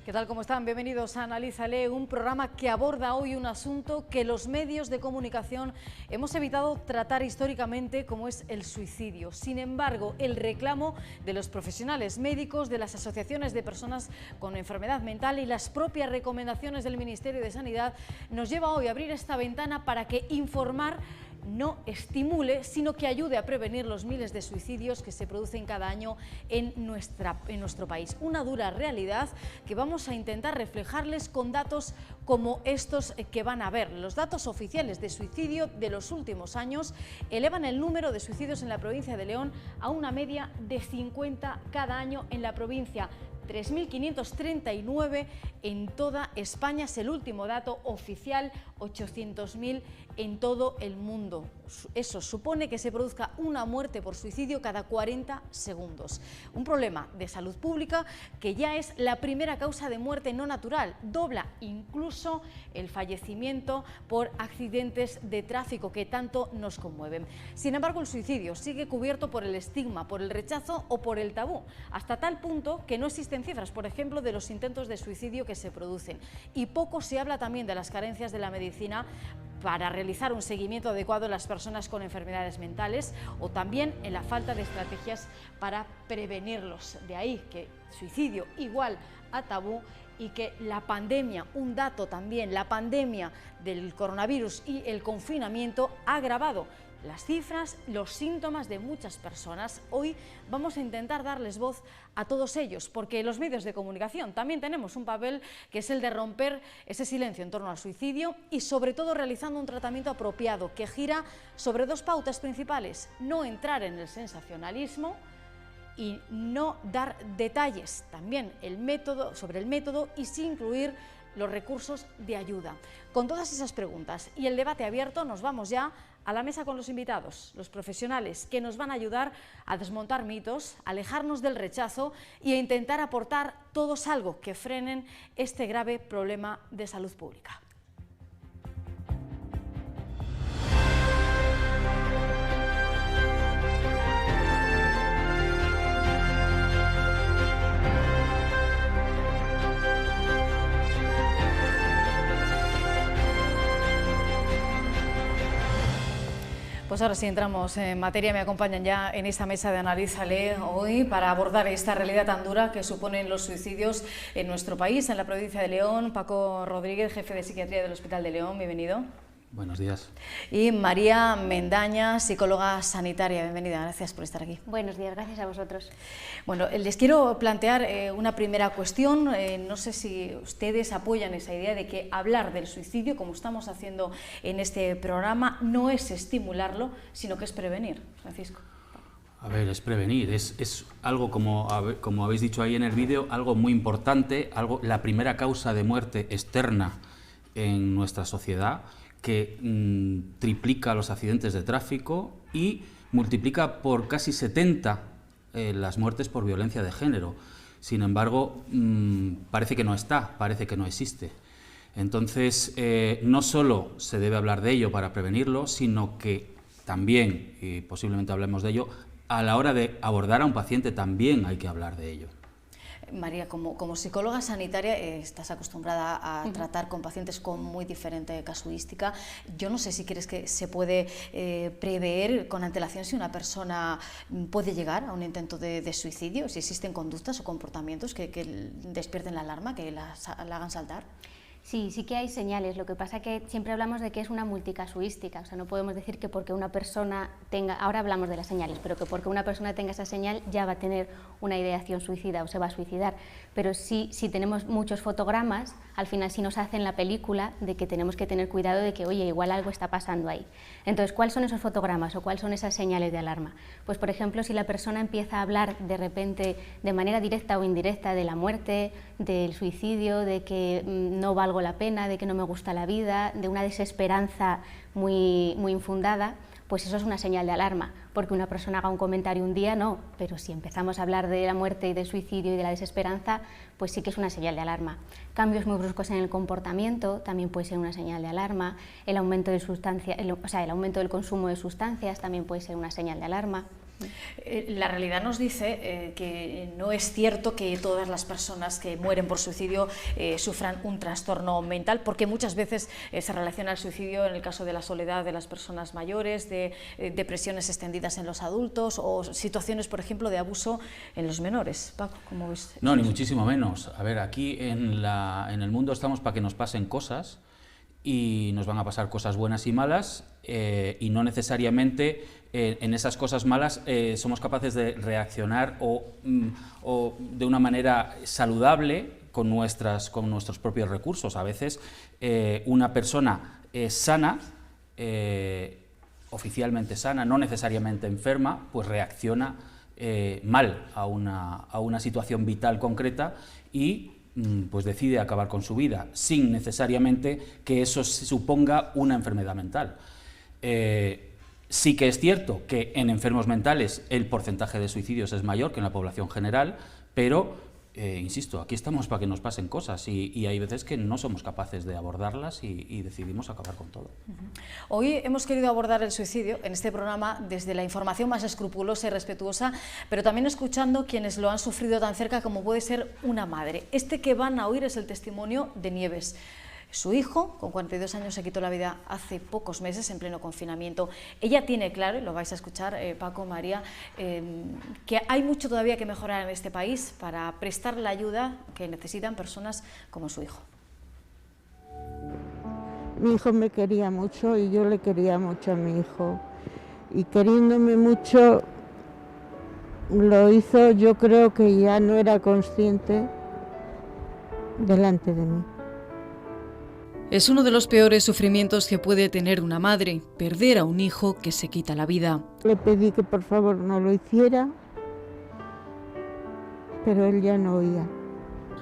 ¿Qué tal? ¿Cómo están? Bienvenidos a Analízale, un programa que aborda hoy un asunto que los medios de comunicación hemos evitado tratar históricamente, como es el suicidio. Sin embargo, el reclamo de los profesionales médicos, de las asociaciones de personas con enfermedad mental y las propias recomendaciones del Ministerio de Sanidad nos lleva hoy a abrir esta ventana para que informar no estimule, sino que ayude a prevenir los miles de suicidios que se producen cada año en nuestro país. Una dura realidad que vamos a intentar reflejarles con datos como estos que van a ver. Los datos oficiales de suicidio de los últimos años elevan el número de suicidios en la provincia de León a una media de 50 cada año en la provincia. 3.539 en toda España es el último dato oficial, 800.000 en todo el mundo. Eso supone que se produzca una muerte por suicidio cada 40 segundos. Un problema de salud pública que ya es la primera causa de muerte no natural, dobla incluso el fallecimiento por accidentes de tráfico que tanto nos conmueven. Sin embargo, el suicidio sigue cubierto por el estigma, por el rechazo o por el tabú, hasta tal punto que no existen cifras, por ejemplo, de los intentos de suicidio que se producen. Y poco se habla también de las carencias de la medicina para realizar un seguimiento adecuado en las personas con enfermedades mentales o también en la falta de estrategias para prevenirlos. De ahí que suicidio igual a tabú y que la pandemia, un dato también, la pandemia del coronavirus y el confinamiento ha agravado las cifras, los síntomas de muchas personas. Hoy vamos a intentar darles voz a todos ellos, porque los medios de comunicación también tenemos un papel que es el de romper ese silencio en torno al suicidio y sobre todo realizando un tratamiento apropiado que gira sobre dos pautas principales: no entrar en el sensacionalismo y no dar detalles, también sobre el método y sí incluir los recursos de ayuda. Con todas esas preguntas y el debate abierto nos vamos ya a la mesa con los invitados, los profesionales que nos van a ayudar a desmontar mitos, a alejarnos del rechazo y a intentar aportar todos algo que frenen este grave problema de salud pública. Pues ahora sí entramos en materia, me acompañan ya en esta mesa de Analízale hoy para abordar esta realidad tan dura que suponen los suicidios en nuestro país, en la provincia de León. Paco Rodríguez, jefe de psiquiatría del Hospital de León, bienvenido. Buenos días. Y María Mendaña, psicóloga sanitaria, bienvenida, gracias por estar aquí. Buenos días, gracias a vosotros. Bueno, les quiero plantear una primera cuestión, no sé si ustedes apoyan esa idea de que hablar del suicidio, como estamos haciendo en este programa, no es estimularlo, sino que es prevenir. Francisco. A ver, es prevenir, es algo como habéis dicho ahí en el vídeo, algo muy importante, la primera causa de muerte externa en nuestra sociedad, que triplica los accidentes de tráfico y multiplica por casi 70 las muertes por violencia de género. Sin embargo, parece que no está, parece que no existe. Entonces, no solo se debe hablar de ello para prevenirlo, sino que también, y posiblemente hablemos de ello, a la hora de abordar a un paciente también hay que hablar de ello. María, como psicóloga sanitaria estás acostumbrada a tratar con pacientes con muy diferente casuística. Yo no sé si crees que se puede prever con antelación si una persona puede llegar a un intento de suicidio, si existen conductas o comportamientos que despierten la alarma, que la hagan saltar. Sí, sí que hay señales, lo que pasa que siempre hablamos de que es una multicasuística, o sea, no podemos decir que porque una persona tenga, ahora hablamos de las señales, pero que porque una persona tenga esa señal ya va a tener una ideación suicida o se va a suicidar, pero sí, si tenemos muchos fotogramas, al final sí nos hacen la película de que tenemos que tener cuidado de que, oye, igual algo está pasando ahí. Entonces, ¿cuáles son esos fotogramas o cuáles son esas señales de alarma? Pues, por ejemplo, si la persona empieza a hablar de repente, de manera directa o indirecta, de la muerte, del suicidio, de que no valgo la pena, de que no me gusta la vida, de una desesperanza muy infundada, pues eso es una señal de alarma, porque una persona haga un comentario un día no, pero si empezamos a hablar de la muerte y del suicidio y de la desesperanza, pues sí que es una señal de alarma. Cambios muy bruscos en el comportamiento también puede ser una señal de alarma, el aumento de el aumento del consumo de sustancias también puede ser una señal de alarma. La realidad nos dice que no es cierto que todas las personas que mueren por suicidio sufran un trastorno mental, porque muchas veces se relaciona el suicidio en el caso de la soledad de las personas mayores, de depresiones extendidas en los adultos o situaciones, por ejemplo, de abuso en los menores. Paco, ¿cómo ves? No, ni muchísimo menos. A ver, aquí en el mundo estamos para que nos pasen cosas, y nos van a pasar cosas buenas y malas, y no necesariamente en esas cosas malas somos capaces de reaccionar o de una manera saludable con nuestros propios recursos. A veces una persona sana, oficialmente sana, no necesariamente enferma, pues reacciona mal a una situación vital concreta y pues decide acabar con su vida, sin necesariamente que eso suponga una enfermedad mental. Sí que es cierto que en enfermos mentales el porcentaje de suicidios es mayor que en la población general, pero, insisto, aquí estamos para que nos pasen cosas y hay veces que no somos capaces de abordarlas y decidimos acabar con todo. Hoy hemos querido abordar el suicidio en este programa desde la información más escrupulosa y respetuosa, pero también escuchando quienes lo han sufrido tan cerca como puede ser una madre. Este que van a oír es el testimonio de Nieves. Su hijo, con 42 años, se quitó la vida hace pocos meses, en pleno confinamiento. Ella tiene claro, y lo vais a escuchar, Paco, María, que hay mucho todavía que mejorar en este país para prestar la ayuda que necesitan personas como su hijo. Mi hijo me quería mucho y yo le quería mucho a mi hijo. Y queriéndome mucho, lo hizo, yo creo que ya no era consciente delante de mí. Es uno de los peores sufrimientos que puede tener una madre, perder a un hijo que se quita la vida. Le pedí que por favor no lo hiciera, pero él ya no oía.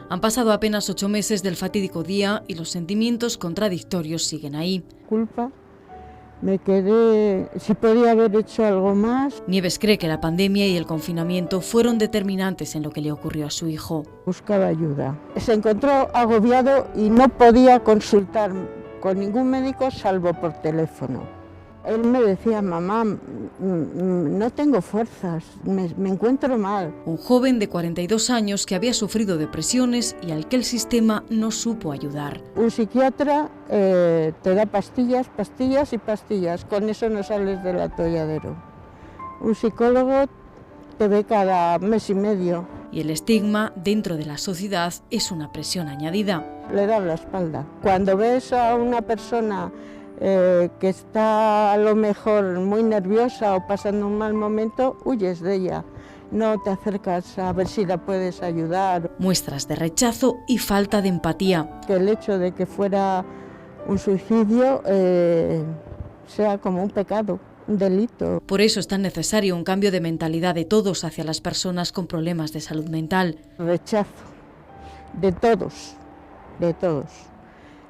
Han pasado apenas 8 meses del fatídico día y los sentimientos contradictorios siguen ahí. Culpa, me quedé, si podía haber hecho algo más. Nieves cree que la pandemia y el confinamiento fueron determinantes en lo que le ocurrió a su hijo. Buscaba ayuda. Se encontró agobiado y no podía consultar con ningún médico salvo por teléfono. Él me decía, mamá, no tengo fuerzas, me encuentro mal. Un joven de 42 años que había sufrido depresiones y al que el sistema no supo ayudar. Un psiquiatra te da pastillas, pastillas y pastillas, con eso no sales del atolladero. Un psicólogo te ve cada mes y medio. Y el estigma dentro de la sociedad es una presión añadida. Le dan la espalda. Cuando ves a una persona que está a lo mejor muy nerviosa o pasando un mal momento, huyes de ella. No te acercas a ver si la puedes ayudar. Muestras de rechazo y falta de empatía. Que el hecho de que fuera un suicidio sea como un pecado, un delito. Por eso es tan necesario un cambio de mentalidad de todos hacia las personas con problemas de salud mental. Rechazo de todos, de todos.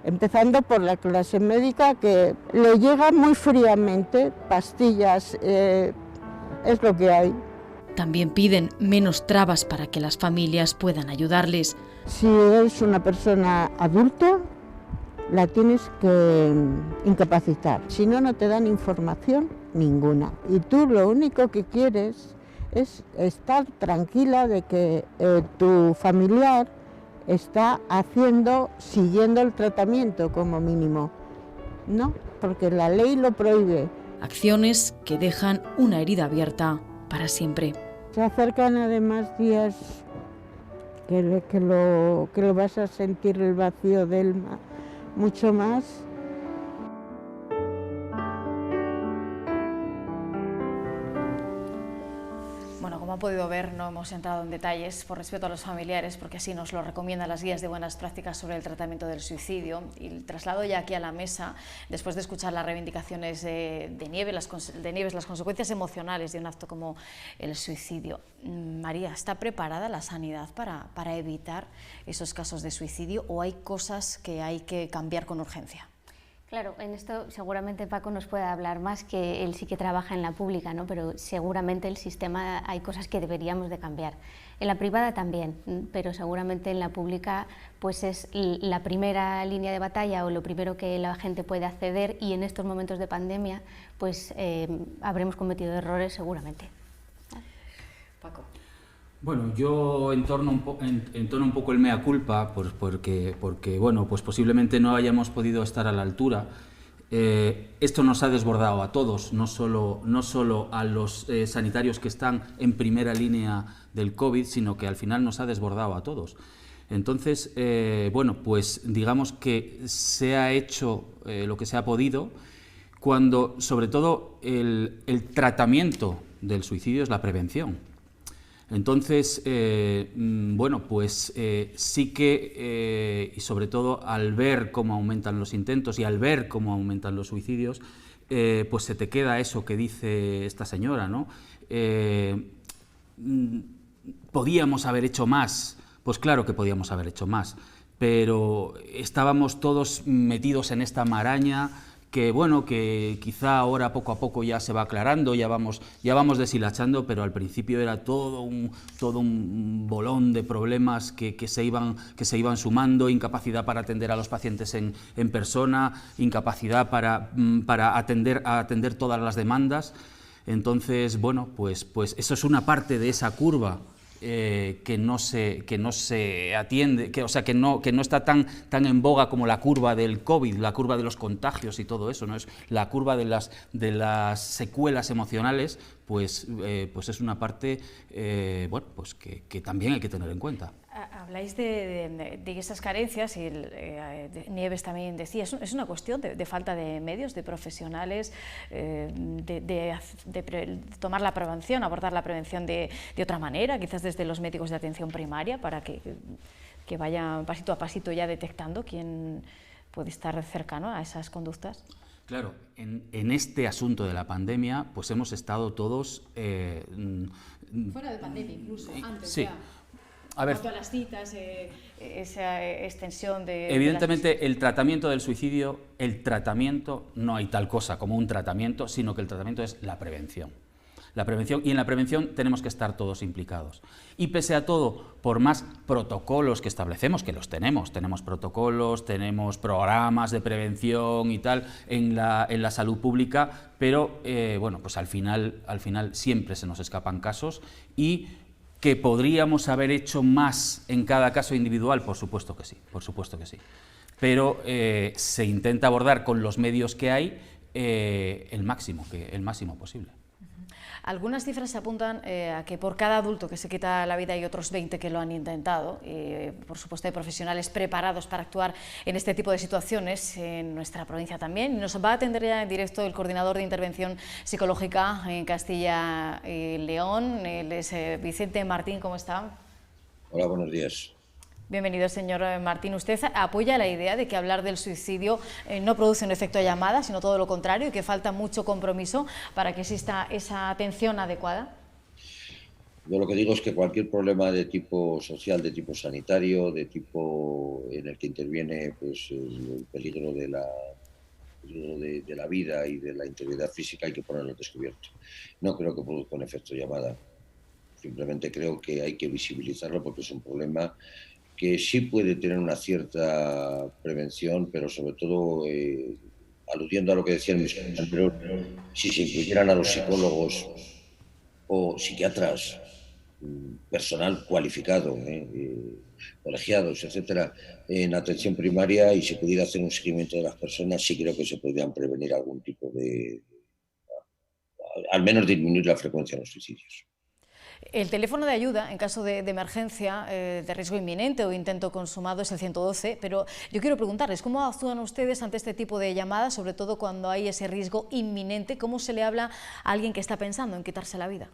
Empezando por la clase médica, que le llega muy fríamente, pastillas, es lo que hay. También piden menos trabas para que las familias puedan ayudarles. Si es una persona adulta, la tienes que incapacitar. Si no, no te dan información ninguna. Y tú lo único que quieres es estar tranquila de que tu familiar está siguiendo el tratamiento como mínimo. No, porque la ley lo prohíbe. Acciones que dejan una herida abierta para siempre. Se acercan además días que lo vas a sentir el vacío del mucho más. Bueno, como han podido ver, no hemos entrado en detalles por respeto a los familiares, porque así nos lo recomiendan las guías de buenas prácticas sobre el tratamiento del suicidio. Y el traslado ya aquí a la mesa, después de escuchar las reivindicaciones de Nieves, las consecuencias emocionales de un acto como el suicidio. María, ¿está preparada la sanidad para evitar esos casos de suicidio o hay cosas que hay que cambiar con urgencia? Claro, en esto seguramente Paco nos puede hablar más, que él sí que trabaja en la pública, ¿no? Pero seguramente el sistema hay cosas que deberíamos de cambiar. En la privada también, pero seguramente en la pública pues es la primera línea de batalla o lo primero que la gente puede acceder, y en estos momentos de pandemia pues habremos cometido errores seguramente. Paco. Bueno, yo entorno un poco el mea culpa, pues porque bueno, pues posiblemente no hayamos podido estar a la altura. Esto nos ha desbordado a todos, no solo a los sanitarios que están en primera línea del COVID, sino que al final nos ha desbordado a todos. Entonces, bueno, pues digamos que se ha hecho lo que se ha podido, cuando sobre todo el tratamiento del suicidio es la prevención. Entonces, bueno, pues sí que, y sobre todo al ver cómo aumentan los intentos y al ver cómo aumentan los suicidios, pues se te queda eso que dice esta señora, ¿no? ¿Podíamos haber hecho más? Pues claro que podíamos haber hecho más, pero estábamos todos metidos en esta maraña que, bueno, que quizá ahora poco a poco ya se va aclarando, ya vamos deshilachando, pero al principio era todo un bolón de problemas que se iban sumando: incapacidad para atender a los pacientes en persona, incapacidad para atender todas las demandas. Entonces, bueno, pues eso es una parte de esa curva que no se atiende, o sea, que no está tan en boga como la curva del COVID, la curva de los contagios y todo eso, ¿no? Es la curva de las secuelas emocionales, pues es una parte bueno, pues que también hay que tener en cuenta. Habláis de esas carencias y Nieves también decía, es una cuestión de falta de medios, de profesionales, de tomar la prevención, abordar la prevención de otra manera, quizás desde los médicos de atención primaria, para que vayan pasito a pasito ya detectando quién puede estar cercano a esas conductas. Claro, en este asunto de la pandemia, pues hemos estado todos... Fuera de pandemia incluso, antes sí. ya. A ver, todas las citas, esa extensión de... Evidentemente, el tratamiento del suicidio, no hay tal cosa como un tratamiento, sino que el tratamiento es la prevención. La prevención, y en la prevención tenemos que estar todos implicados. Y pese a todo, por más protocolos que establecemos, que los tenemos protocolos, tenemos programas de prevención y tal en la salud pública, pero bueno, pues al final siempre se nos escapan casos. Y ¿que podríamos haber hecho más en cada caso individual? Por supuesto que sí, Pero se intenta abordar con los medios que hay el máximo posible. Algunas cifras se apuntan a que por cada adulto que se quita la vida hay otros 20 que lo han intentado. Por supuesto, hay profesionales preparados para actuar en este tipo de situaciones en nuestra provincia también. Nos va a atender ya en directo el coordinador de intervención psicológica en Castilla y León. Él es Vicente Martín. ¿Cómo está? Hola, buenos días. Bienvenido, señor Martín. ¿Usted apoya la idea de que hablar del suicidio no produce un efecto llamada, sino todo lo contrario, y que falta mucho compromiso para que exista esa atención adecuada? Yo lo que digo es que cualquier problema de tipo social, de tipo sanitario, de tipo en el que interviene pues, el peligro de la vida y de la integridad física, hay que ponerlo al descubierto. No creo que produzca un efecto llamada. Simplemente creo que hay que visibilizarlo porque es un problema que sí puede tener una cierta prevención, pero sobre todo, aludiendo a lo que decían mis compañeros, si se incluyeran a los psicólogos o psiquiatras, personal cualificado, colegiados, etcétera, en atención primaria, y se pudiera hacer un seguimiento de las personas, sí creo que se podrían prevenir algún tipo al menos disminuir la frecuencia de los suicidios. El teléfono de ayuda en caso de emergencia, de riesgo inminente o intento consumado es el 112, pero yo quiero preguntarles, ¿cómo actúan ustedes ante este tipo de llamadas, sobre todo cuando hay ese riesgo inminente? ¿Cómo se le habla a alguien que está pensando en quitarse la vida?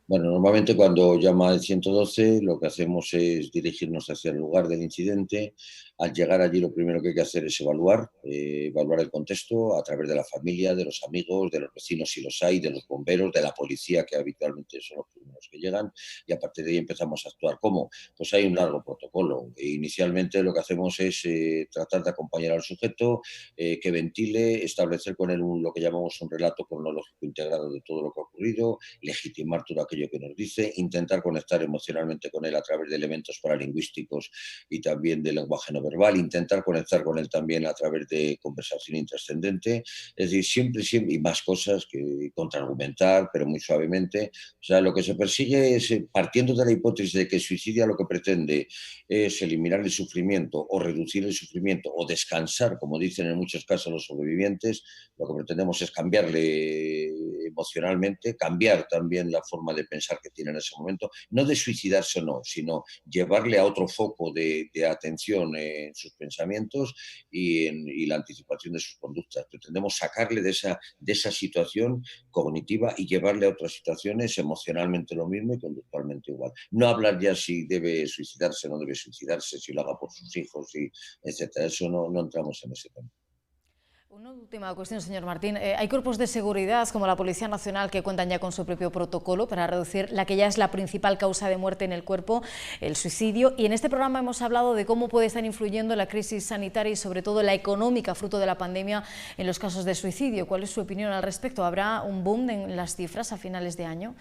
Bueno, normalmente cuando llama el 112 lo que hacemos es dirigirnos hacia el lugar del incidente. Al llegar allí lo primero que hay que hacer es evaluar el contexto a través de la familia, de los amigos, de los vecinos si los hay, de los bomberos, de la policía, que habitualmente son los primeros que llegan, y a partir de ahí empezamos a actuar. ¿Cómo? Pues hay un largo protocolo. Inicialmente lo que hacemos es tratar de acompañar al sujeto, que ventile, establecer con él lo que llamamos un relato cronológico integrado de todo lo que ha ocurrido, legitimar todo aquello aquello que nos dice, intentar conectar emocionalmente con él a través de elementos paralingüísticos y también del lenguaje no verbal, intentar conectar con él también a través de conversación intrascendente, es decir, siempre, y más cosas que contraargumentar, pero muy suavemente. O sea, lo que se persigue es, partiendo de la hipótesis de que Suicidia lo que pretende es eliminar el sufrimiento o reducir el sufrimiento o descansar, como dicen en muchos casos los sobrevivientes, lo que pretendemos es cambiarle emocionalmente, cambiar también la forma de pensar que tiene en ese momento, no de suicidarse o no, sino llevarle a otro foco de atención en sus pensamientos y la anticipación de sus conductas. Pretendemos sacarle de esa situación cognitiva y llevarle a otras situaciones emocionalmente lo mismo y conductualmente igual. No hablar ya si debe suicidarse o no debe suicidarse, si lo haga por sus hijos, etc. Eso no entramos en ese tema. Una última cuestión, señor Martín. Hay cuerpos de seguridad como la Policía Nacional que cuentan ya con su propio protocolo para reducir la que ya es la principal causa de muerte en el cuerpo, el suicidio. Y en este programa hemos hablado de cómo puede estar influyendo la crisis sanitaria y sobre todo la económica fruto de la pandemia en los casos de suicidio. ¿Cuál es su opinión al respecto? ¿Habrá un boom en las cifras a finales de año?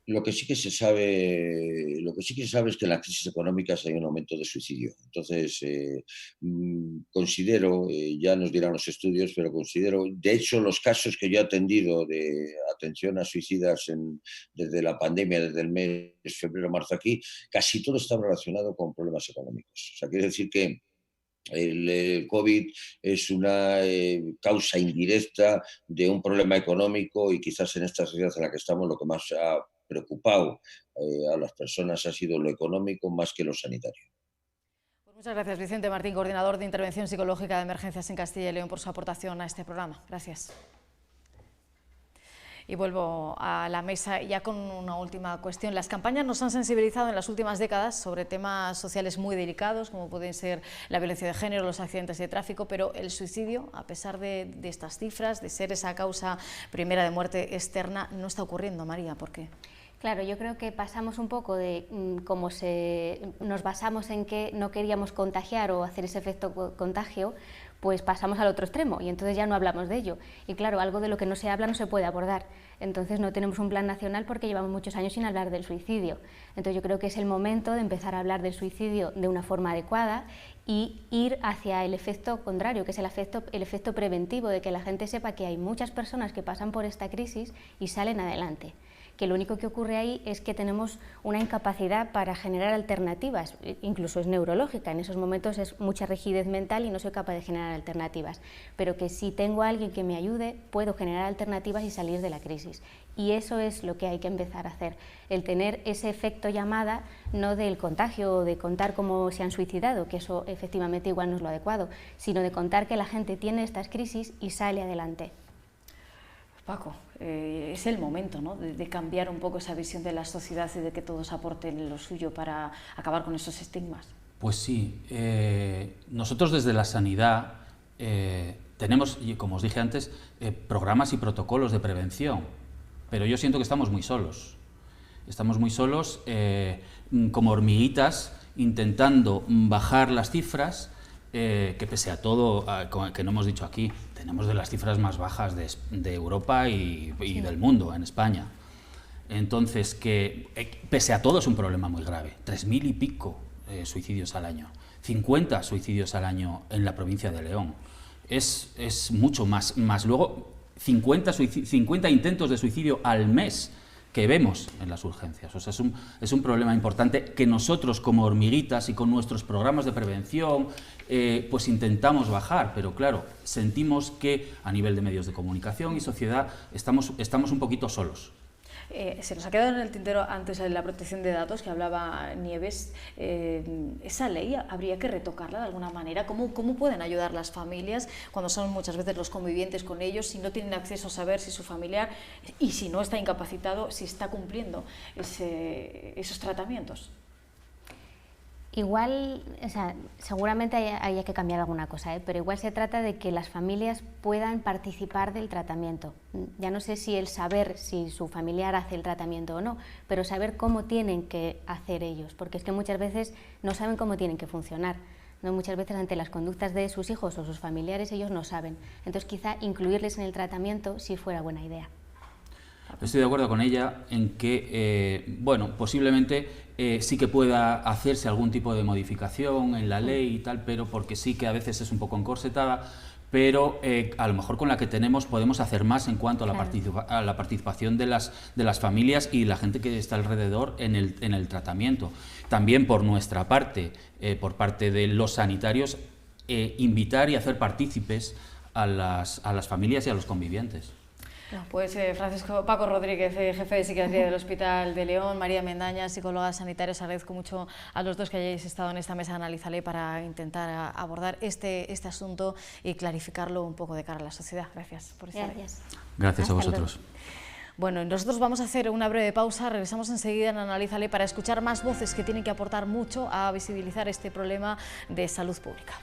Lo que sí que se sabe es que en las crisis económicas hay un aumento de suicidio. Entonces, considero, ya nos dirán los estudios, pero considero, de hecho, los casos que yo he atendido de atención a suicidas desde la pandemia, desde el mes de febrero-marzo aquí, casi todo está relacionado con problemas económicos. O sea, quiere decir que el COVID es una causa indirecta de un problema económico y quizás en esta sociedad en la que estamos lo que más ha preocupado a las personas ha sido lo económico más que lo sanitario. Pues muchas gracias, Vicente Martín, coordinador de Intervención Psicológica de Emergencias en Castilla y León, por su aportación a este programa. Gracias. Y vuelvo a la mesa ya con una última cuestión. Las campañas nos han sensibilizado en las últimas décadas sobre temas sociales muy delicados, como pueden ser la violencia de género, los accidentes de tráfico, pero el suicidio, a pesar de estas cifras, de ser esa causa primera de muerte externa, no está ocurriendo. María, ¿por qué? Claro, yo creo que pasamos un poco de cómo nos basamos en que no queríamos contagiar o hacer ese efecto contagio, pues pasamos al otro extremo y entonces ya no hablamos de ello. Y claro, algo de lo que no se habla no se puede abordar. Entonces no tenemos un plan nacional porque llevamos muchos años sin hablar del suicidio. Entonces yo creo que es el momento de empezar a hablar del suicidio de una forma adecuada y ir hacia el efecto contrario, que es el efecto preventivo, de que la gente sepa que hay muchas personas que pasan por esta crisis y salen adelante. Que lo único que ocurre ahí es que tenemos una incapacidad para generar alternativas, incluso es neurológica, en esos momentos es mucha rigidez mental y no soy capaz de generar alternativas, pero que si tengo a alguien que me ayude, puedo generar alternativas y salir de la crisis. Y eso es lo que hay que empezar a hacer, el tener ese efecto llamada, no del contagio o de contar cómo se han suicidado, que eso efectivamente igual no es lo adecuado, sino de contar que la gente tiene estas crisis y sale adelante. Paco, es el momento, ¿no?, de cambiar un poco esa visión de la sociedad y de que todos aporten lo suyo para acabar con esos estigmas. Pues sí, nosotros desde la sanidad tenemos, como os dije antes, programas y protocolos de prevención, pero yo siento que estamos muy solos. Estamos muy solos como hormiguitas intentando bajar las cifras, que pese a todo, que no hemos dicho aquí, tenemos de las cifras más bajas de Europa y del mundo, en España. Entonces, que pese a todo es un problema muy grave. 3.000 y pico suicidios al año, 50 suicidios al año en la provincia de León. Es mucho más. Luego, 50 intentos de suicidio al mes que vemos en las urgencias. O sea, es un problema importante que nosotros como hormiguitas y con nuestros programas de prevención pues intentamos bajar, pero claro, sentimos que a nivel de medios de comunicación y sociedad estamos un poquito solos. Se nos ha quedado en el tintero antes la protección de datos que hablaba Nieves. ¿Esa ley habría que retocarla de alguna manera? ¿Cómo pueden ayudar las familias cuando son muchas veces los convivientes con ellos, si no tienen acceso a saber si su familiar, y si no está incapacitado, si está cumpliendo esos tratamientos? Igual, o sea, seguramente haya que cambiar alguna cosa, pero igual se trata de que las familias puedan participar del tratamiento. Ya no sé si el saber si su familiar hace el tratamiento o no, pero saber cómo tienen que hacer ellos, porque es que muchas veces no saben cómo tienen que funcionar. ¿No? Muchas veces ante las conductas de sus hijos o sus familiares ellos no saben. Entonces quizá incluirles en el tratamiento sí fuera buena idea. Estoy de acuerdo con ella en que, bueno, posiblemente sí que pueda hacerse algún tipo de modificación en la ley y tal, pero porque sí que a veces es un poco encorsetada, pero a lo mejor con la que tenemos podemos hacer más en cuanto a la participación de las familias y la gente que está alrededor en el tratamiento. También por nuestra parte, por parte de los sanitarios, invitar y hacer partícipes a las familias y a los convivientes. Pues Paco Rodríguez, jefe de psiquiatría del Hospital de León, María Mendaña, psicóloga sanitaria, os agradezco mucho a los dos que hayáis estado en esta mesa Analízale para intentar abordar este asunto y clarificarlo un poco de cara a la sociedad. Gracias por estar aquí. Gracias a vosotros. Bueno, nosotros vamos a hacer una breve pausa, regresamos enseguida en Analízale para escuchar más voces que tienen que aportar mucho a visibilizar este problema de salud pública.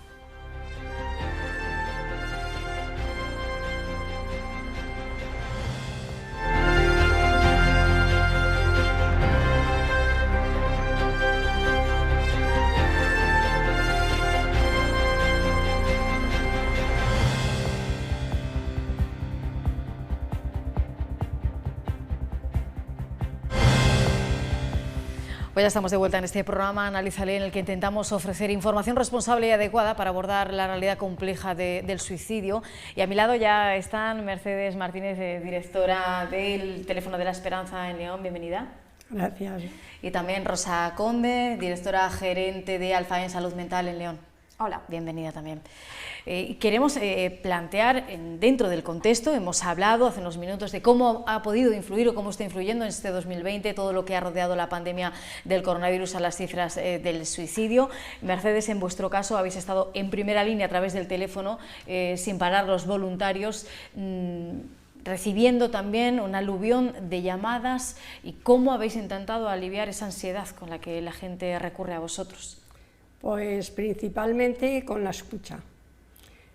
Pues ya estamos de vuelta en este programa Analízale, en el que intentamos ofrecer información responsable y adecuada para abordar la realidad compleja del suicidio. Y a mi lado ya están Mercedes Martínez, directora del Teléfono de la Esperanza en León. Bienvenida. Gracias. Y también Rosa Conde, directora gerente de Alfaen Salud Mental en León. Hola. Bienvenida también. Queremos plantear dentro del contexto, hemos hablado hace unos minutos de cómo ha podido influir o cómo está influyendo en este 2020 todo lo que ha rodeado la pandemia del coronavirus a las cifras del suicidio. Mercedes, en vuestro caso habéis estado en primera línea a través del teléfono, sin parar los voluntarios, recibiendo también un aluvión de llamadas, y cómo habéis intentado aliviar esa ansiedad con la que la gente recurre a vosotros. Pues principalmente con la escucha.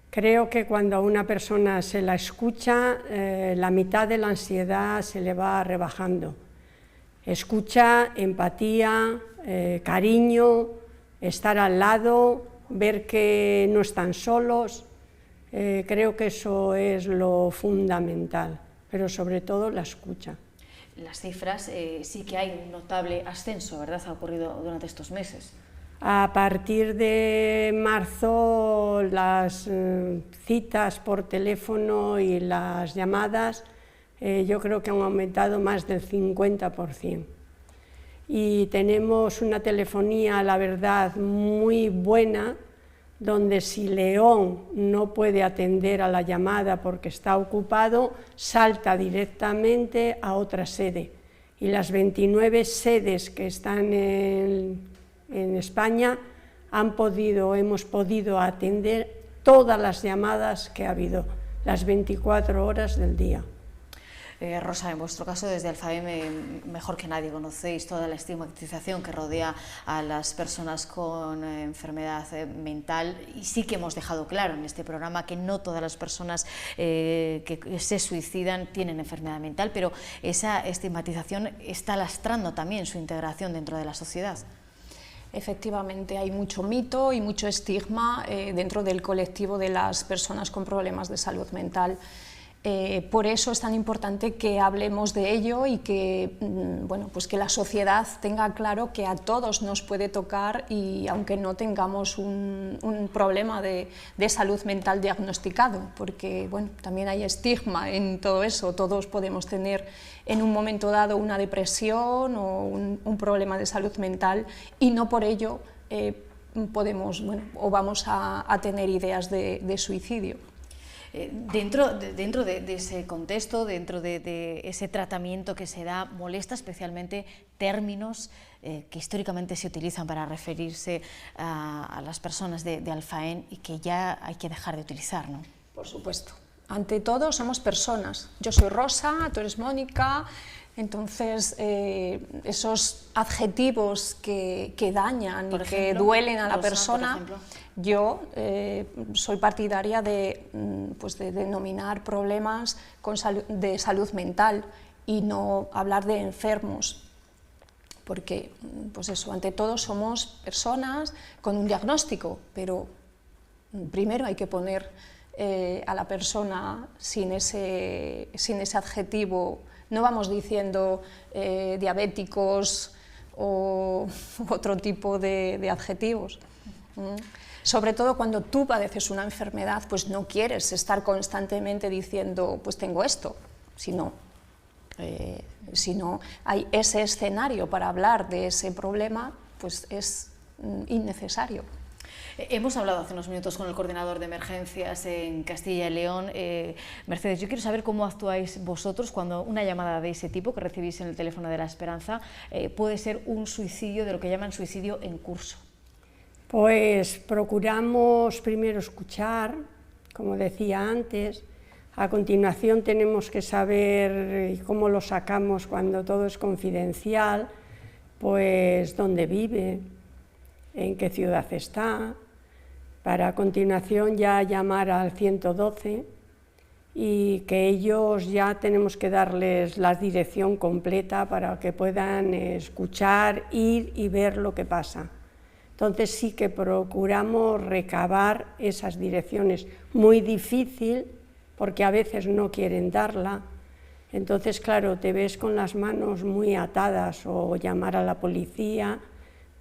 Creo que cuando a una persona se la escucha, la mitad de la ansiedad se le va rebajando. Escucha, empatía, cariño, estar al lado, ver que no están solos. Creo que eso es lo fundamental, pero sobre todo la escucha. Las cifras sí que hay un notable ascenso, ¿verdad? Ha ocurrido durante estos meses. A partir de marzo, las citas por teléfono y las llamadas yo creo que han aumentado más del 50%. Y tenemos una telefonía, la verdad, muy buena, donde si León no puede atender a la llamada porque está ocupado, salta directamente a otra sede. Y las 29 sedes que están en España hemos podido atender todas las llamadas que ha habido, las 24 horas del día. Rosa, en vuestro caso desde Alfaen, mejor que nadie conocéis toda la estigmatización que rodea a las personas con enfermedad mental, y sí que hemos dejado claro en este programa que no todas las personas que se suicidan tienen enfermedad mental, pero esa estigmatización está lastrando también su integración dentro de la sociedad. Efectivamente, hay mucho mito y mucho estigma dentro del colectivo de las personas con problemas de salud mental. Por eso es tan importante que hablemos de ello y que, bueno, pues que la sociedad tenga claro que a todos nos puede tocar, y aunque no tengamos un problema de salud mental diagnosticado, porque bueno, también hay estigma en todo eso. Todos podemos tener en un momento dado una depresión o un problema de salud mental, y no por ello podemos, bueno, o vamos a tener ideas de suicidio. Dentro de ese contexto, dentro de ese tratamiento que se da, molesta especialmente términos que históricamente se utilizan para referirse a las personas de Alfaen y que ya hay que dejar de utilizar, ¿no? Por supuesto. Ante todo somos personas. Yo soy Rosa, tú eres Mónica. Entonces, esos adjetivos que dañan y que duelen a la persona, yo soy partidaria de denominar problemas de salud mental y no hablar de enfermos, porque pues eso, ante todo somos personas con un diagnóstico, pero primero hay que poner a la persona sin ese adjetivo No vamos diciendo diabéticos o otro tipo de adjetivos. Sobre todo cuando tú padeces una enfermedad, pues no quieres estar constantemente diciendo, pues tengo esto, sino hay ese escenario para hablar de ese problema, pues es innecesario. Hemos hablado hace unos minutos con el coordinador de emergencias en Castilla y León. Mercedes, yo quiero saber cómo actuáis vosotros cuando una llamada de ese tipo que recibís en el teléfono de la Esperanza puede ser un suicidio, de lo que llaman suicidio en curso. Pues procuramos primero escuchar, como decía antes. A continuación tenemos que saber cómo lo sacamos cuando todo es confidencial, pues dónde vive, en qué ciudad está, para a continuación ya llamar al 112 y que ellos ya tenemos que darles la dirección completa para que puedan escuchar, ir y ver lo que pasa. Entonces sí que procuramos recabar esas direcciones, muy difícil porque a veces no quieren darla, entonces claro, te ves con las manos muy atadas o llamar a la policía,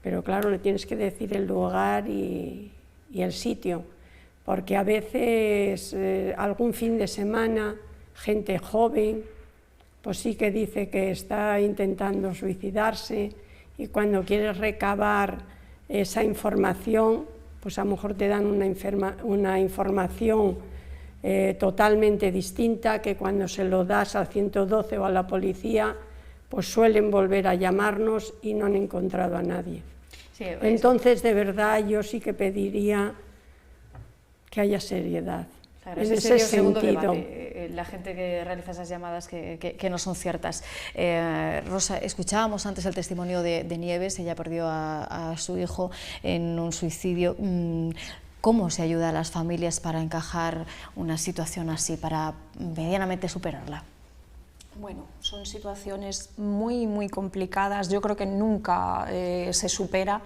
pero claro, le tienes que decir el lugar y el sitio, porque a veces algún fin de semana, gente joven, pues sí que dice que está intentando suicidarse y cuando quieres recabar esa información, pues a lo mejor te dan una información totalmente distinta que cuando se lo das al 112 o a la policía, pues suelen volver a llamarnos y no han encontrado a nadie. Sí, entonces, de verdad, yo sí que pediría que haya seriedad. Claro, ese sería el segundo debate, la gente que realiza esas llamadas que no son ciertas. Rosa, escuchábamos antes el testimonio de Nieves, ella perdió a su hijo en un suicidio. ¿Cómo se ayuda a las familias para encajar una situación así, para medianamente superarla? Bueno, son situaciones muy, muy complicadas, yo creo que nunca se supera,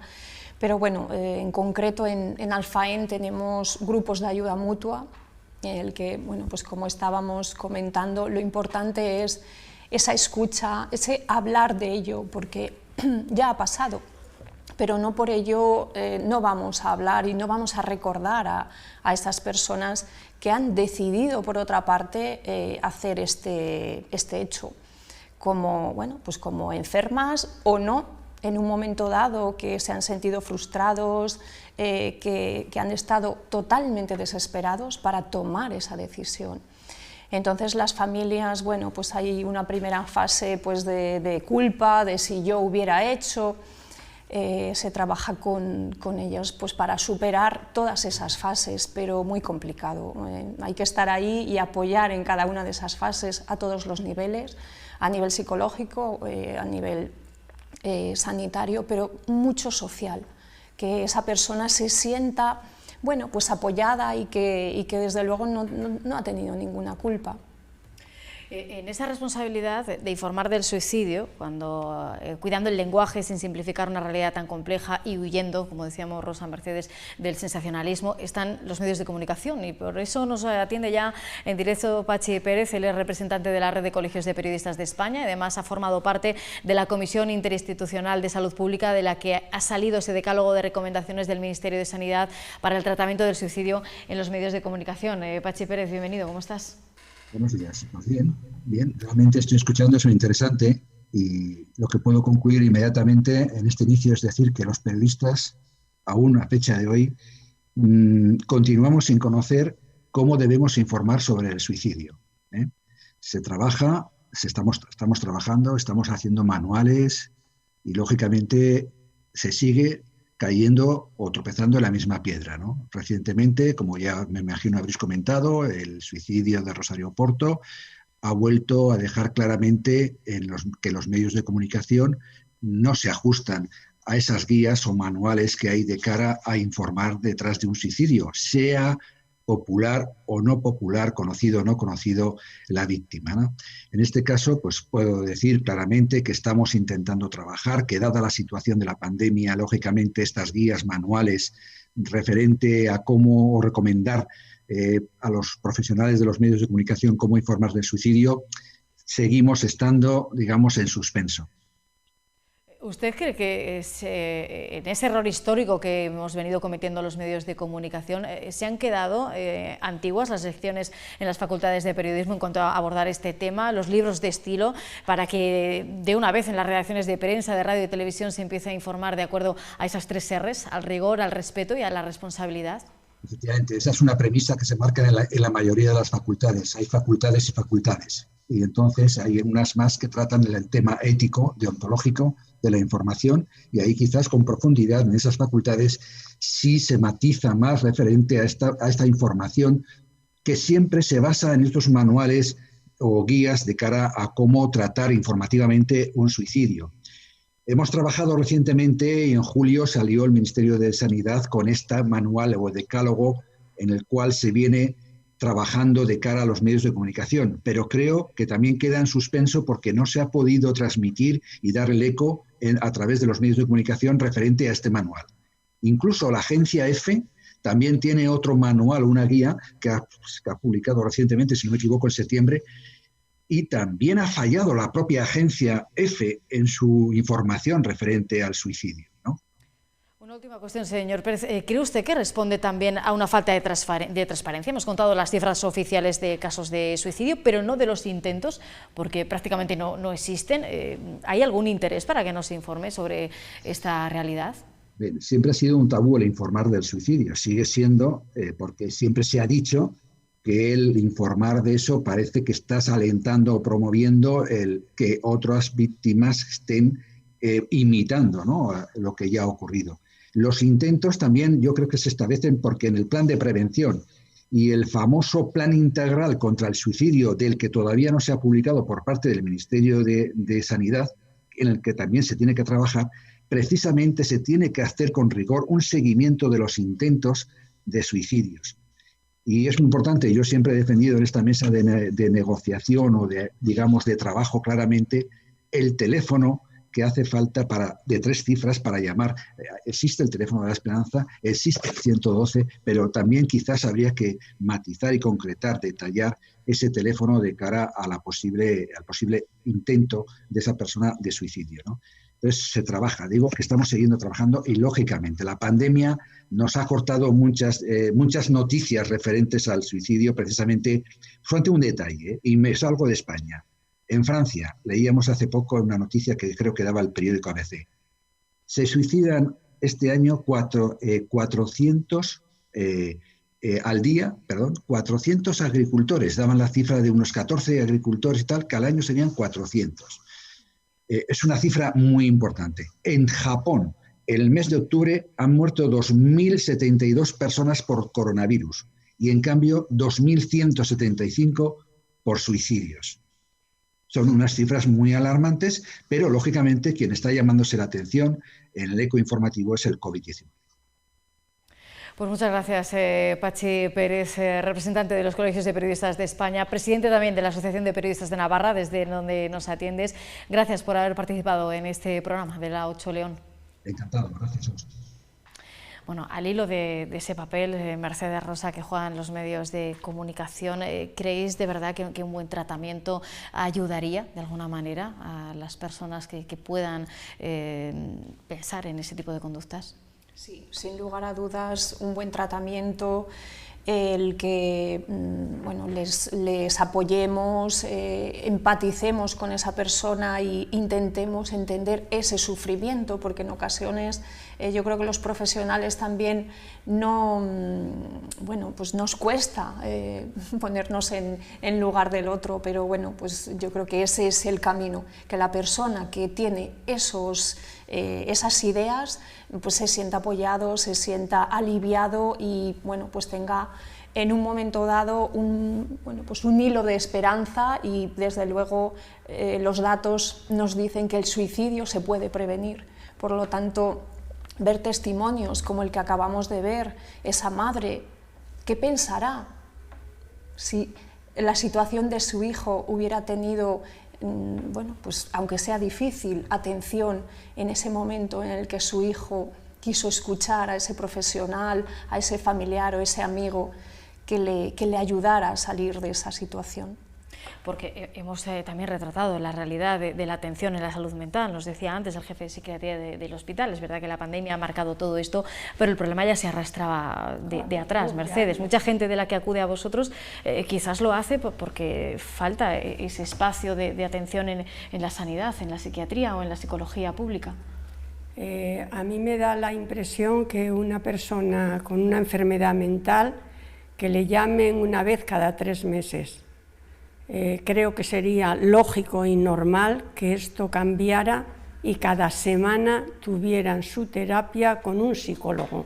pero bueno, en concreto en Alfaén tenemos grupos de ayuda mutua, en el que, bueno, pues como estábamos comentando, lo importante es esa escucha, ese hablar de ello, porque ya ha pasado, pero no por ello no vamos a hablar y no vamos a recordar a estas personas que han decidido, por otra parte, hacer este hecho, como, bueno, pues como enfermas o no, en un momento dado que se han sentido frustrados, que han estado totalmente desesperados para tomar esa decisión. Entonces las familias, bueno, pues hay una primera fase pues de culpa, de si yo hubiera hecho. Se trabaja con ellos pues para superar todas esas fases, pero muy complicado. Hay que estar ahí y apoyar en cada una de esas fases a todos los niveles, a nivel psicológico, a nivel sanitario, pero mucho social, que esa persona se sienta, bueno, pues apoyada y que desde luego no ha tenido ninguna culpa. En esa responsabilidad de informar del suicidio, cuidando el lenguaje sin simplificar una realidad tan compleja y huyendo, como decíamos Rosa, Mercedes, del sensacionalismo, están los medios de comunicación y por eso nos atiende ya en directo Patxi Pérez, él es representante de la Red de Colegios de Periodistas de España y además ha formado parte de la Comisión Interinstitucional de Salud Pública de la que ha salido ese decálogo de recomendaciones del Ministerio de Sanidad para el tratamiento del suicidio en los medios de comunicación. Patxi Pérez, bienvenido, ¿cómo estás? Buenos días, pues bien, realmente estoy escuchando, es muy interesante y lo que puedo concluir inmediatamente en este inicio es decir que los periodistas, aún a fecha de hoy, continuamos sin conocer cómo debemos informar sobre el suicidio. Se trabaja, estamos trabajando, estamos haciendo manuales y lógicamente se sigue cayendo o tropezando en la misma piedra, ¿no? Recientemente, como ya me imagino habréis comentado, el suicidio de Rosario Porto ha vuelto a dejar claramente que los medios de comunicación no se ajustan a esas guías o manuales que hay de cara a informar detrás de un suicidio, sea popular o no popular, conocido o no conocido la víctima, ¿no? En este caso, pues puedo decir claramente que estamos intentando trabajar, que dada la situación de la pandemia, lógicamente estas guías manuales referente a cómo recomendar a los profesionales de los medios de comunicación cómo informar del suicidio, seguimos estando, digamos, en suspenso. ¿Usted cree que en ese error histórico que hemos venido cometiendo los medios de comunicación se han quedado antiguas las lecciones en las facultades de periodismo en cuanto a abordar este tema, los libros de estilo, para que de una vez en las redacciones de prensa, de radio y televisión se empiece a informar de acuerdo a esas 3 R's, al rigor, al respeto y a la responsabilidad? Efectivamente, esa es una premisa que se marca en la mayoría de las facultades. Hay facultades y facultades. Y entonces hay unas más que tratan del tema ético, deontológico, de la información, y ahí quizás con profundidad en esas facultades sí se matiza más referente a esta información que siempre se basa en estos manuales o guías de cara a cómo tratar informativamente un suicidio. Hemos trabajado recientemente y en julio salió el Ministerio de Sanidad con este manual o decálogo en el cual se viene trabajando de cara a los medios de comunicación, pero creo que también queda en suspenso porque no se ha podido transmitir y dar el eco a través de los medios de comunicación referente a este manual. Incluso la agencia EFE también tiene otro manual, una guía que ha publicado recientemente, si no me equivoco, en septiembre, y también ha fallado la propia agencia EFE en su información referente al suicidio, ¿no? Una última cuestión, señor Pérez. ¿Cree usted que responde también a una falta de transparencia? Hemos contado las cifras oficiales de casos de suicidio, pero no de los intentos, porque prácticamente no existen. ¿Hay algún interés para que nos informe sobre esta realidad? Bien, siempre ha sido un tabú el informar del suicidio. Sigue siendo, porque siempre se ha dicho que el informar de eso parece que estás alentando o promoviendo el que otras víctimas estén imitando, ¿no?, lo que ya ha ocurrido. Los intentos también yo creo que se establecen porque en el plan de prevención y el famoso plan integral contra el suicidio, del que todavía no se ha publicado por parte del Ministerio de Sanidad, en el que también se tiene que trabajar, precisamente se tiene que hacer con rigor un seguimiento de los intentos de suicidios. Y es muy importante, yo siempre he defendido en esta mesa de negociación o digamos, de trabajo claramente, el teléfono que hace falta de 3 cifras para llamar. Existe el teléfono de la esperanza, existe el 112, pero también quizás habría que matizar y concretar, detallar ese teléfono de cara a al posible intento de esa persona de suicidio, ¿no? Entonces se trabaja, digo que estamos siguiendo trabajando y lógicamente la pandemia nos ha cortado muchas noticias referentes al suicidio precisamente frente a un detalle, y me salgo de España. En Francia, leíamos hace poco una noticia que creo que daba el periódico ABC. Se suicidan este año 400 al día, 400 agricultores. Daban la cifra de unos 14 agricultores y tal, que al año serían 400. Es una cifra muy importante. En Japón, en el mes de octubre, han muerto 2.072 personas por coronavirus y, en cambio, 2.175 por suicidios. Son unas cifras muy alarmantes, pero lógicamente quien está llamándose la atención en el eco informativo es el COVID-19. Pues muchas gracias, Patxi Pérez, representante de los Colegios de Periodistas de España, presidente también de la Asociación de Periodistas de Navarra, desde donde nos atiendes. Gracias por haber participado en este programa de La 8 León. Encantado, gracias a vosotros. Bueno, al hilo de ese papel, Mercedes Rosa, que juegan los medios de comunicación, ¿creéis de verdad que un buen tratamiento ayudaría de alguna manera a las personas que puedan pensar en ese tipo de conductas? Sí, sin lugar a dudas, un buen tratamiento, el que les apoyemos, empaticemos con esa persona e intentemos entender ese sufrimiento, porque en ocasiones yo creo que los profesionales también nos cuesta ponernos en lugar del otro, pero bueno, pues yo creo que ese es el camino, que la persona que tiene esas ideas pues se sienta apoyado, se sienta aliviado y bueno, pues tenga en un momento dado un hilo de esperanza, y desde luego los datos nos dicen que el suicidio se puede prevenir. Por lo tanto, ver testimonios como el que acabamos de ver, esa madre, ¿qué pensará si la situación de su hijo hubiera tenido, pues aunque sea difícil, atención en ese momento en el que su hijo quiso escuchar a ese profesional, a ese familiar o ese amigo que le ayudara a salir de esa situación? Porque hemos también retratado la realidad de la atención en la salud mental. Nos decía antes el jefe de psiquiatría del hospital, es verdad que la pandemia ha marcado todo esto, pero el problema ya se arrastraba de atrás. Mercedes, mucha gente de la que acude a vosotros quizás lo hace porque falta ese espacio de atención en la sanidad, en la psiquiatría o en la psicología pública. A mí me da la impresión que una persona con una enfermedad mental, que le llamen una vez cada 3 meses. Creo que sería lógico y normal que esto cambiara y cada semana tuvieran su terapia con un psicólogo.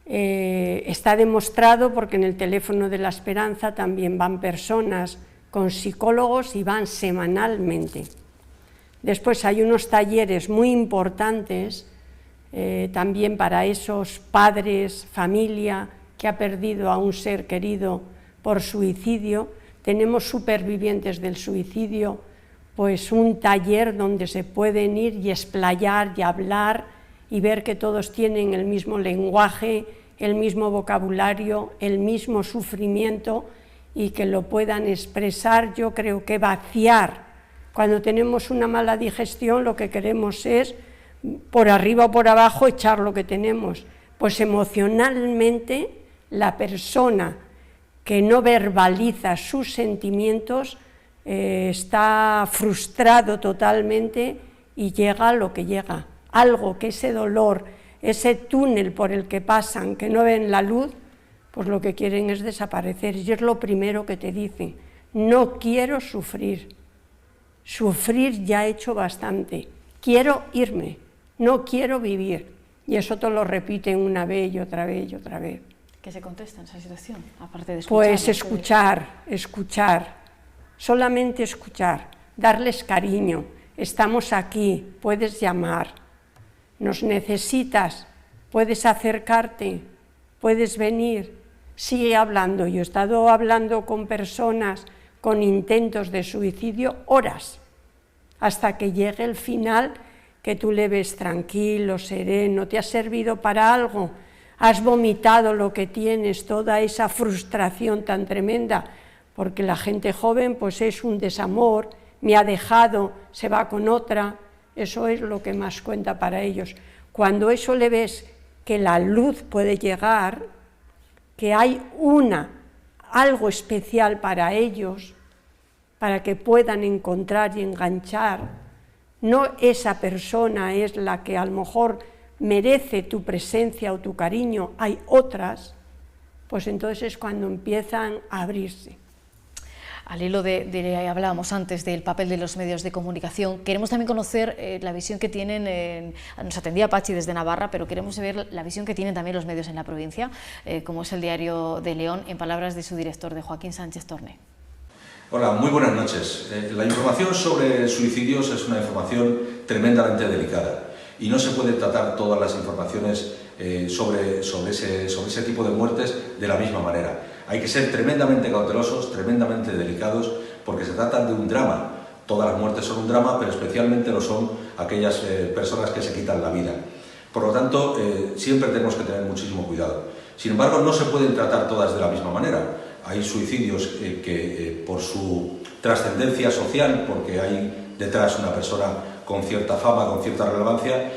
Está demostrado porque en el teléfono de la Esperanza también van personas con psicólogos y van semanalmente. Después hay unos talleres muy importantes también para esos padres, familia que ha perdido a un ser querido por suicidio. Tenemos supervivientes del suicidio, pues un taller donde se pueden ir y explayar y hablar y ver que todos tienen el mismo lenguaje, el mismo vocabulario, el mismo sufrimiento y que lo puedan expresar. Yo creo que vaciar. Cuando tenemos una mala digestión lo que queremos es por arriba o por abajo echar lo que tenemos. Pues emocionalmente la persona que no verbaliza sus sentimientos está frustrado totalmente y llega a lo que llega. Algo que ese dolor, ese túnel por el que pasan, que no ven la luz, pues lo que quieren es desaparecer. Y es lo primero que te dicen: no quiero sufrir, sufrir ya he hecho bastante, quiero irme, no quiero vivir. Y eso te lo repiten una vez y otra vez y otra vez. ¿Qué se contesta en esa situación, aparte de escuchar? Pues escuchar, solamente escuchar, darles cariño. Estamos aquí, puedes llamar, nos necesitas, puedes acercarte, puedes venir, sigue hablando. Yo he estado hablando con personas con intentos de suicidio horas, hasta que llegue el final, que tú le ves tranquilo, sereno, te ha servido para algo. Has vomitado lo que tienes, toda esa frustración tan tremenda, porque la gente joven pues es un desamor, me ha dejado, se va con otra, eso es lo que más cuenta para ellos. Cuando eso le ves que la luz puede llegar, que hay algo especial para ellos, para que puedan encontrar y enganchar, no esa persona es la que a lo mejor merece tu presencia o tu cariño, hay otras, pues entonces es cuando empiezan a abrirse. Al hilo hablábamos antes del papel de los medios de comunicación, queremos también conocer la visión que tienen, nos atendía Pachi desde Navarra, pero queremos ver la visión que tienen también los medios en la provincia, como es el Diario de León, en palabras de su director, de Joaquín Sánchez Torné. Hola, muy buenas noches. La información sobre suicidios es una información tremendamente delicada. Y no se puede tratar todas las informaciones sobre ese tipo de muertes de la misma manera. Hay que ser tremendamente cautelosos, tremendamente delicados, porque se trata de un drama. Todas las muertes son un drama, pero especialmente lo son aquellas personas que se quitan la vida. Por lo tanto, siempre tenemos que tener muchísimo cuidado. Sin embargo, no se pueden tratar todas de la misma manera. Hay suicidios que por su trascendencia social, porque hay detrás una persona con cierta fama, con cierta relevancia,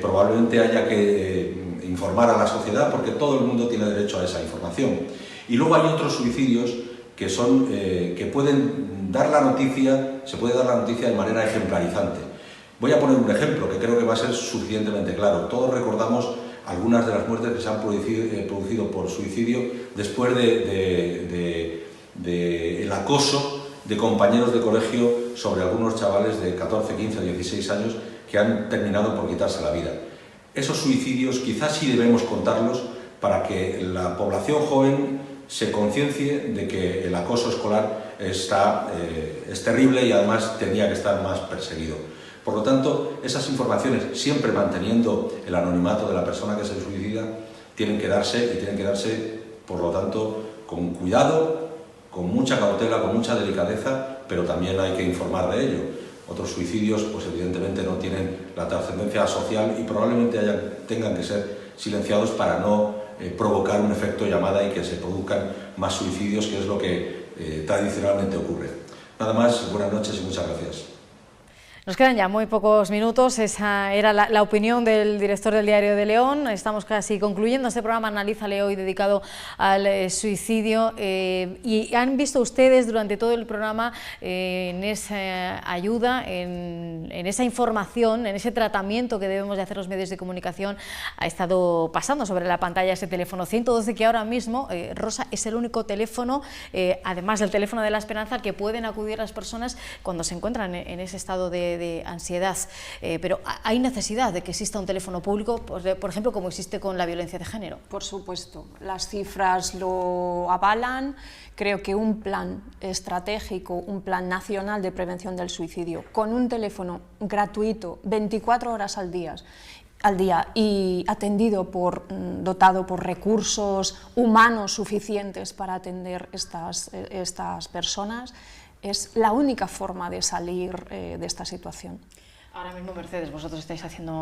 probablemente haya que informar a la sociedad, porque todo el mundo tiene derecho a esa información. Y luego hay otros suicidios que son que pueden dar la noticia, se puede dar la noticia de manera ejemplarizante. Voy a poner un ejemplo que creo que va a ser suficientemente claro. Todos recordamos algunas de las muertes que se han producido por suicidio después del acoso de compañeros de colegio sobre algunos chavales de 14, 15, 16 años que han terminado por quitarse la vida. Esos suicidios quizás sí debemos contarlos para que la población joven se conciencie de que el acoso escolar es terrible y además tendría que estar más perseguido. Por lo tanto, esas informaciones, siempre manteniendo el anonimato de la persona que se suicida, tienen que darse y tienen que darse, por lo tanto, con cuidado, con mucha cautela, con mucha delicadeza, pero también hay que informar de ello. Otros suicidios, pues evidentemente no tienen la trascendencia social y probablemente tengan que ser silenciados para no provocar un efecto llamada y que se produzcan más suicidios, que es lo que tradicionalmente ocurre. Nada más, buenas noches y muchas gracias. Nos quedan ya muy pocos minutos. Esa era la opinión del director del Diario de León. Estamos casi concluyendo este programa Analízale hoy dedicado al suicidio, y han visto ustedes durante todo el programa en esa ayuda, en esa información, en ese tratamiento que debemos de hacer los medios de comunicación. Ha estado pasando sobre la pantalla ese teléfono 112 que ahora mismo, Rosa, es el único teléfono, además del teléfono de la esperanza, al que pueden acudir las personas cuando se encuentran en ese estado de ansiedad, pero hay necesidad de que exista un teléfono público, por ejemplo, como existe con la violencia de género. Por supuesto, las cifras lo avalan. Creo que un plan estratégico, un plan nacional de prevención del suicidio, con un teléfono gratuito, 24 horas al día y dotado por recursos humanos suficientes para atender estas personas, es la única forma de salir de esta situación. Ahora mismo, Mercedes, vosotros estáis haciendo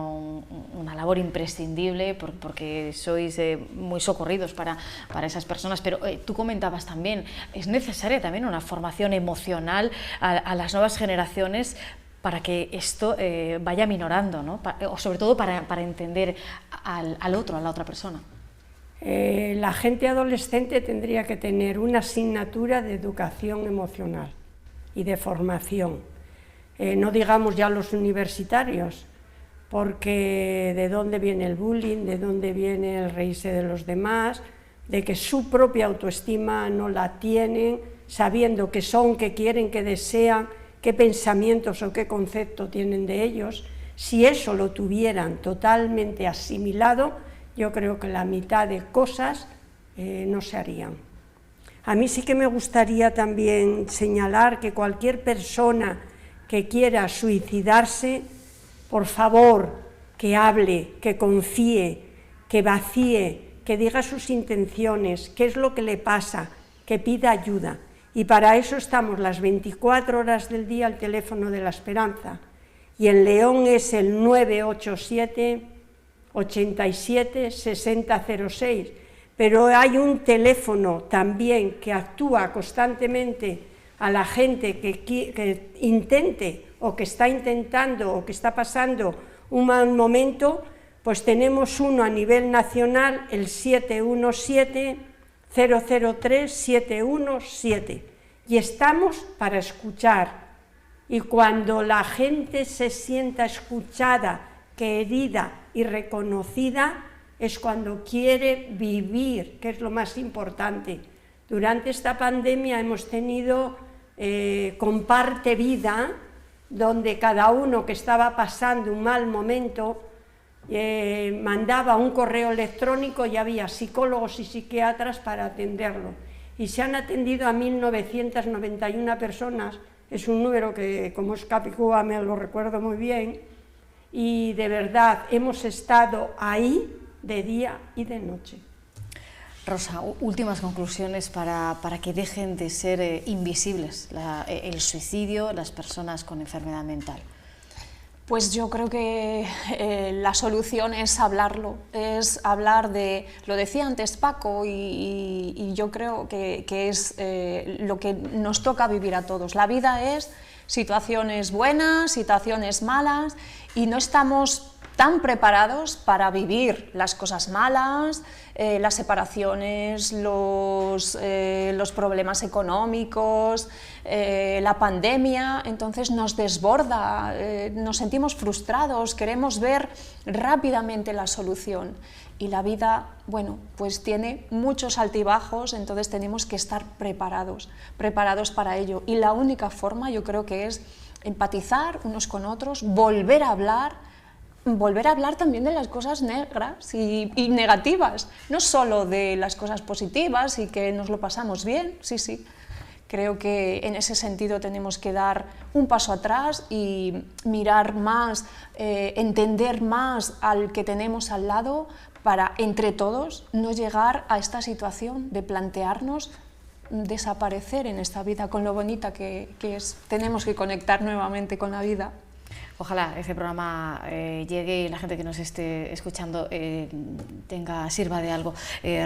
una labor imprescindible porque sois muy socorridos para esas personas, pero tú comentabas también, es necesaria también una formación emocional a las nuevas generaciones para que esto vaya minorando, ¿no? O sobre todo para entender al otro, a la otra persona. La gente adolescente tendría que tener una asignatura de educación emocional y de formación, no digamos ya los universitarios, porque de dónde viene el bullying, de dónde viene el reírse de los demás, de que su propia autoestima no la tienen, sabiendo que son, que quieren, que desean, qué pensamientos o qué concepto tienen de ellos. Si eso lo tuvieran totalmente asimilado, yo creo que la mitad de cosas no se harían. A mí sí que me gustaría también señalar que cualquier persona que quiera suicidarse, por favor, que hable, que confíe, que vacíe, que diga sus intenciones, qué es lo que le pasa, que pida ayuda. Y para eso estamos las 24 horas del día al teléfono de la esperanza. Y en León es el 987 87 6006. Pero hay un teléfono también que actúa constantemente a la gente que intente o que está intentando o que está pasando un mal momento, pues tenemos uno a nivel nacional, el 717-003-717, y estamos para escuchar. Y cuando la gente se sienta escuchada, querida y reconocida, es cuando quiere vivir, que es lo más importante. Durante esta pandemia hemos tenido Comparte Vida, donde cada uno que estaba pasando un mal momento mandaba un correo electrónico y había psicólogos y psiquiatras para atenderlo. Y se han atendido a 1.991 personas, es un número que como es Capicúa me lo recuerdo muy bien, y de verdad hemos estado ahí de día y de noche. Rosa, últimas conclusiones para que dejen de ser invisibles el suicidio, las personas con enfermedad mental. Pues yo creo que la solución es hablarlo, es hablar de, lo decía antes Paco, y yo creo que es lo que nos toca vivir a todos. La vida es situaciones buenas, situaciones malas, y no estamos tan preparados para vivir las cosas malas, las separaciones, los problemas económicos, la pandemia. Entonces nos desborda, nos sentimos frustrados, queremos ver rápidamente la solución. Y la vida, bueno, pues tiene muchos altibajos, entonces tenemos que estar preparados para ello. Y la única forma, yo creo que es empatizar unos con otros, volver a hablar también de las cosas negras y negativas, no solo de las cosas positivas y que nos lo pasamos bien, sí. Creo que en ese sentido tenemos que dar un paso atrás y mirar más, entender más al que tenemos al lado para, entre todos, no llegar a esta situación de plantearnos desaparecer en esta vida con lo bonita que es. Tenemos que conectar nuevamente con la vida. Ojalá este programa llegue y la gente que nos esté escuchando sirva de algo.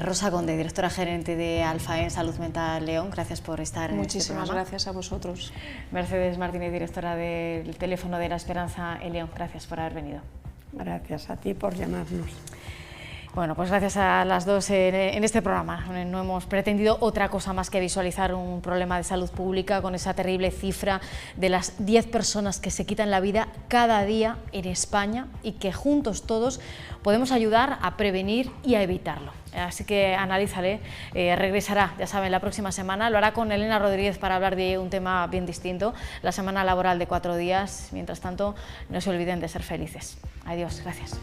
Rosa Conde, directora gerente de Alfaen Salud Mental León, gracias por estar en este programa. Muchísimas gracias a vosotros. Mercedes Martínez, directora del Teléfono de la Esperanza en León, gracias por haber venido. Gracias a ti por llamarnos. Bueno, pues gracias a las dos en este programa. No hemos pretendido otra cosa más que visualizar un problema de salud pública con esa terrible cifra de las 10 personas que se quitan la vida cada día en España y que juntos todos podemos ayudar a prevenir y a evitarlo. Así que analízale, regresará, ya saben, la próxima semana, lo hará con Elena Rodríguez para hablar de un tema bien distinto, la semana laboral de 4 días. Mientras tanto, no se olviden de ser felices. Adiós, gracias.